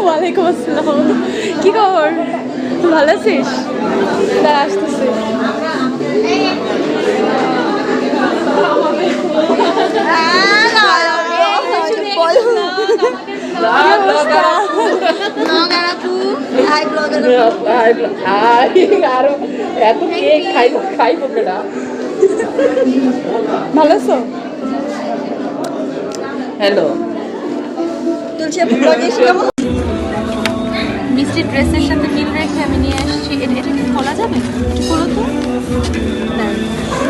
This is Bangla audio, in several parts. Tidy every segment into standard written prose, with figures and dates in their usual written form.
ওয়ালাইকুম আসসালাম। কি খবর? ভালো আছিস? দাঁড়া আসতেছি। ভালো আছো? হ্যালো মিষ্টি ড্রেসের সাথে মিল রেখে আমি নিয়ে আসছি। এটা কি খোলা যাবে? একটু খোলো তো।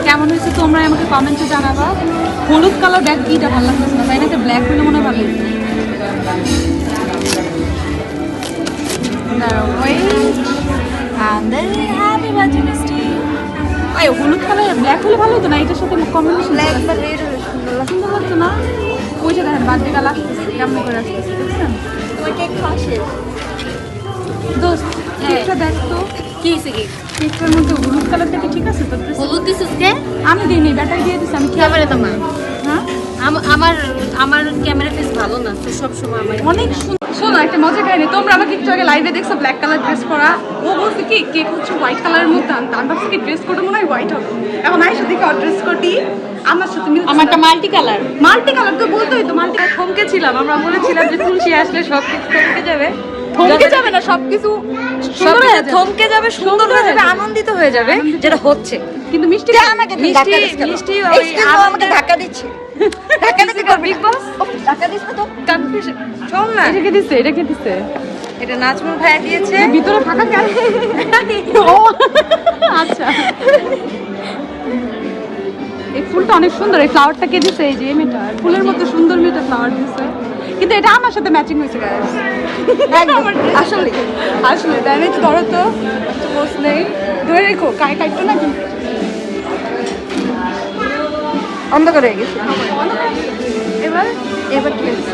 কেমন হয়েছে তোমরা আমাকে কমেন্টে জানাবা। হলুদ কালার ব্যাগ কিটা ভালো লাগতেছে না, তাই না? এটা ব্ল্যাক হলে মনে হয় ভালো হতো। হলুদ কালার ব্ল্যাক হলে ভালো হতো না, এটার সাথে কম্বিনেশন ব্ল্যাক বা রেড হলে সুন্দর লাগতো না? ওই যে দেখেন বার্থডে গাল আসতেছে, কেমন করে আসতেছে দেখছেন? দোস্ত কেকটা দেখ তো কি হয়েছে। কেকটার মধ্যে হলুদ কালারটা কি ঠিক আছে? তো হলুদ দিছিস কে? আমি দিইনি, ব্যাটারি দিয়ে দিছি। আমি ক্যামেরা তোমার হ্যাঁ আমার ক্যামেরা ফেস ভালো না তো, সব সময় আমার অনেক শোনো একটা মজা কাহিনী। তোমরা আমাকে একটু আগে লাইভে দেখছো ব্ল্যাক কালার ড্রেস পরা। ও বলছে কি কেক হচ্ছে হোয়াইট কালারের মধ্যে আনতে। আমি ভাবছি কি ড্রেস কোডে মনে হয় হোয়াইট হবে। এখন আইসা দেখি ড্রেস কোডই আমার সাথে মিলছে। আমারটা মাল্টি কালার। মাল্টি কালার তো বলতোই তো, মাল্টি থমকে ছিলাম। আমরা বলেছিলাম যে তুলসী আসলে সব কিছু থমকে যাবে। থমকে যাবে না, সবকিছু সুন্দর হয়ে যাবে, থমকে যাবে, সুন্দর হয়ে যাবে, আনন্দিত হয়ে যাবে, যেটা হচ্ছে। কিন্তু মিষ্টি মিষ্টি আমাকে ধাক্কা দিচ্ছে। ধাক্কা দিচ্ছে বিগ বস, ধাক্কা দিচ্ছে তো কনফিউশন। শোন না, এটা কে দিছে? এটা নাজমুল ভাইয়া দিয়েছে। ভিতরে ফাঁকা কেন? ও আচ্ছা, এই ফুলটা অনেক সুন্দর। এই ফ্লাওয়ারটা কে দিছে? এই যে মেয়েটা ফুলের মতো সুন্দর মেয়েটা ফ্লাওয়ার দিছে। কিন্তু এটা আমার সাথে ম্যাচিং হয়েছে গাইস। আসলে আসলে তাই না? ধরো তো, পোস্ট নেই, ধরে রেখো। কাটতো না কিন্তু অন্ধকার হয়ে গেছে। এবার এবার ঠিক আছে।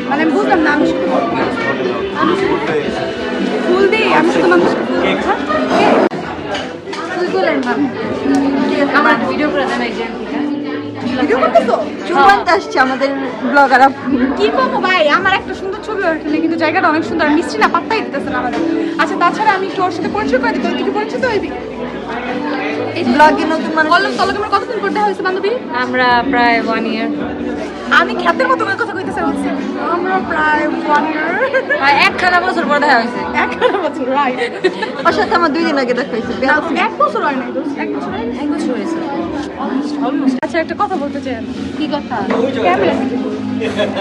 মানে আমি বুঝলাম না, আমি শুধু ফুল দিই, আমি শুধু মানুষকে ফুল তোলেন না। আমার ভিডিও করে দেন একজন। ভিডিও করতেছো? চুমান্তে আসছে আমাদের ব্লগার। কি করবো ভাই, আমার একটা সুন্দর ছবি ওঠেনি, কিন্তু জায়গাটা অনেক সুন্দর। মিষ্টি না পাত্তাই দিতেছে না আমাদের। আচ্ছা তাছাড়া আমি একটু ওর সাথে পরিচয় করে দিই। তুই পরিচিত হইবি এই ব্লগে নতুন মানুষ। বললাম তলকে আমার কতদিন করতে হয়েছে বান্ধবী? আমরা প্রায় 1 ইয়ার। আমি খ্যাতের মতো করে কথা কইতেছে বলছি। আমরা প্রায় 1 ইয়ার, একখানা বছর পর দেখা হয়েছে। 11 বছর রাইট। ওর সাথে আমার 2 দিন আগে দেখা হয়েছে। 1 বছর হয় নাই দোস্ত, 1 বছর হয় না। 1 বছর হয়েছে। আচ্ছা একটা কথা বলতে চাই আমি। কি কথা? ক্যামেরা থেকে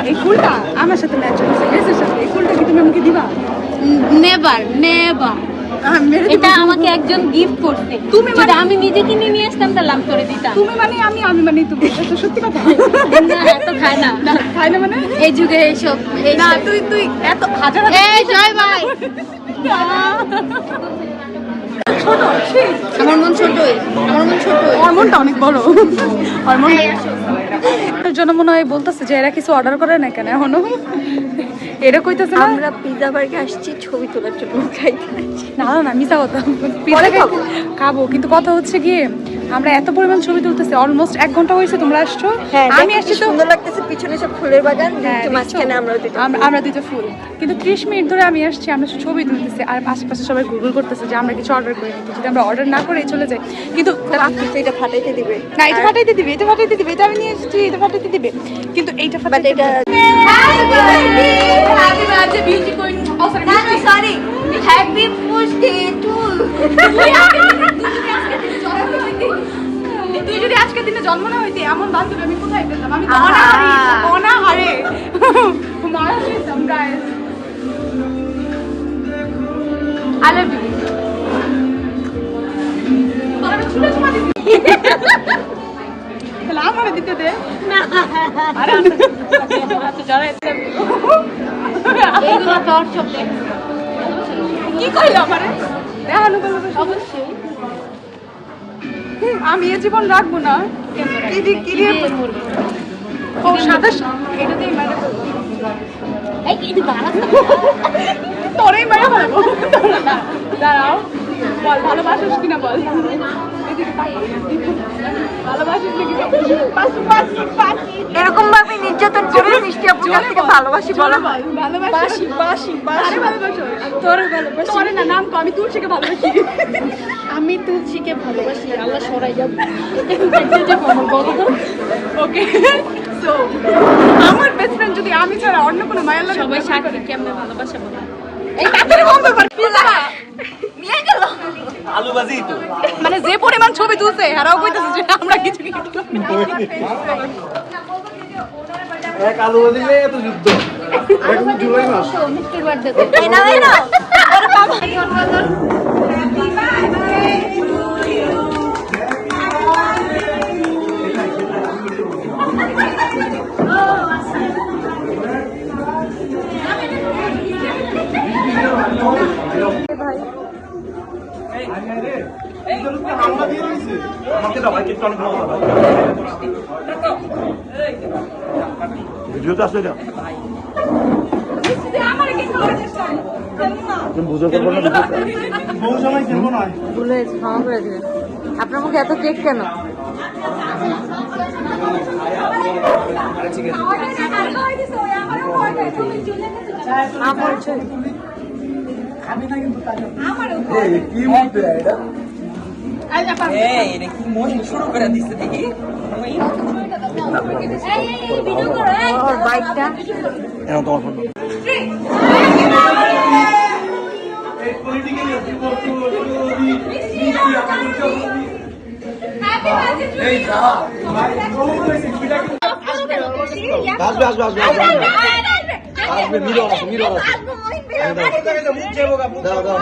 এই ফুলটা আমার সাথে ম্যাচ হয়েছে, ড্রেসের সাথে। এই ফুলটা কি তুমি আমাকে দিবা? Never never. এটা আমাকে একজন গিফট করতে। তুমি যদি আমি নিজে কিনে নিয়ে আসতাম তাহলে আমি করে দিতাম। তুমি মানে আমি, আমি মানে তুমি। এটা তো সত্যি কথা। না এত খায় না। খাই না মানে এই যুগে এইসব। না তুই এত হাজার এই জয় ভাই। ছোট আমার মন ছোটই, আমার মন ছোট। ওর মনটা অনেক বড়। ওর মন জন্য মনে হয় বলতেছে যে এরা কিছু অর্ডার করে না কেন এখনো। এটা কইতেছে না আমরা পিজা বার্গে আসছি ছবি তোলার জন্য, খাইতে আসছি। না না মিছা কথা। খাবো, কিন্তু কথা হচ্ছে গিয়ে আমরা এত পরিমাণ ছবি তুলতেছি। অলমোস্ট 1 ঘন্টা হয়েছে তোমরা আসছো। আমি আসছি তো সুন্দর লাগতেছে, পিছনে সব ফুলের বাগান, মাঝখানে আমরা দুটো ফুল। কিন্তু 30 মিনিট ধরে আমি আসছি, আমরা ছবি তুলতেছি। আর আশেপাশে সবাই গুগল করতেছে যে আমরা কিছু অর্ডার করি নাকি, যদি আমরা অর্ডার না করে চলে যাই। কিন্তু এটা ফাটাইতে দিবে না, এটা ফাটাইতে দিবে, এটা ফাটাইতে দিবে, এটা আমি নিয়ে এসেছি, এটা ফাটাইতে দিবে। কিন্তু এইটা ফাটাইতে এটা হ্যাপি বার্থডে বিউটি কুইন। ও সরি, হ্যাপি বার্থডে টু। তুই যদি আজকে দিনে জন্ম না হইতি, এমন বান্ধবী আমি কোথায় পেতাম? আমি তো অনাহারে মারা যেতাম গাইস। I love you. তোরা ছুলে ছুমা দিবি? তাহলে আমারে দিতে দে না। আরে আচ্ছা জড়াই এইগুলো তোর সব দেখ। কি কইলো আমারে? দেখানো বলবো অবশ্যই। আমি এ জীবন রাখবো না। ও সাদা এটাতেই মারা ফেলবো। এই কি বাড়া তোরেই মারা ফেলবো। দাঁড়াও বল ভালোবাসিস কিনা বল এদিকে তাকা। ভালোবাসিস নাকি বাসু বাসু বাসি এরকম ভাবে নির্যাতন করে মিষ্টি আপুর কাছ থেকে ভালোবাসি বলা হয়। ভালোবাসি বাসি বাসি ভালোবাসো তোরে ভালোবাসি তোরে না নাম কো আমি তুলসীকে ভালোবাসি আমি তুলসীকে ভালোবাসি আল্লাহ সরাই যাবো ওকে সো আমার বেস্ট ফ্রেন্ড যদি আমি ছাড়া অন্য কোনো মায়ের লাগে সবাই সাক্ষী কেমনে ভালোবাসা বলে এই তাড়াতাড়ি বন্ধ কর পিজা নিয়ে গেল আলু ভাজি তো মানে যে পরিমাণ ছবি তুলছে হারাও কইতাছে যে আমরা কিছু কিছু এক আলু ভাজি নিয়ে এত যুদ্ধ এখন জুলাই মাস মিষ্টির বার্থডে এই না এই না ওরে বাবা হামলা দিয়ে দিয়েছে আমাকে দাও ভাই কিছু অনেক ভালো দাও ভিডিওতে আসলে এটা বুঝে করবো না বহু সময় খেলবো না ভুলে ক্ষমা করে দিবেন। আপনার মুখে এত কেক কেন? মা বলছে কি বলতে এটা ওর বাইকটা এখন তোমার ফোন আসবে আসবে আসবে আসবে মিরো আছে মিরো আছে দাও দাও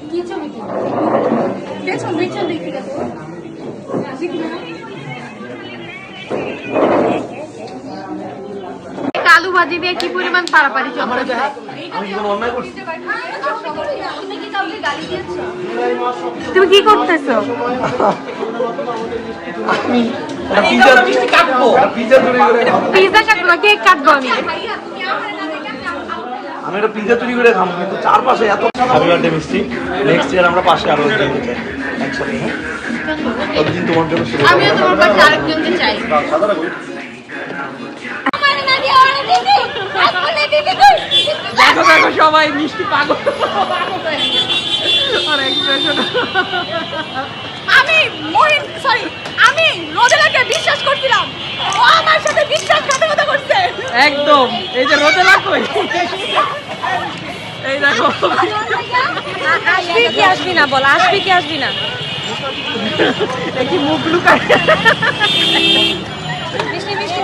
কি ছবি কি পেছন পেছন দেখি আলু ভাজি দিয়ে কি পরিমাণ পারাপারি চলছে আমি কি কোনো অন্যায় করছি তুমি কি করতেছো? পিজা কাটবো পিজা তৈরি করে পিজা কাটবো কেক কাটবো আমি। আমি একটা পিজা তৈরি করে খাবো কিন্তু চারপাশে এত হ্যাপি বার্থডে মিষ্টি নেক্সট ইয়ার আমরা পাশে আরো দিতে চাই একসাথে হ্যাঁ ততদিন তোমার জন্য শুভ আমিও তোমার কাছে আরেকজনকে চাই দেখো দেখো সবাই মিষ্টি পাগল আর এক্সপ্রেশন আমি মহিন সরি আমি রোদেলাকে বিশ্বাস করছিলাম ও আমার সাথে বিশ্বাসঘাতকতা করছে একদম এই যে রোদেলা কই এই দেখো আসবি কি আসবি না বল, আসবি কি আসবি না? দেখি মুখ লুকায় মিষ্টি মিষ্টি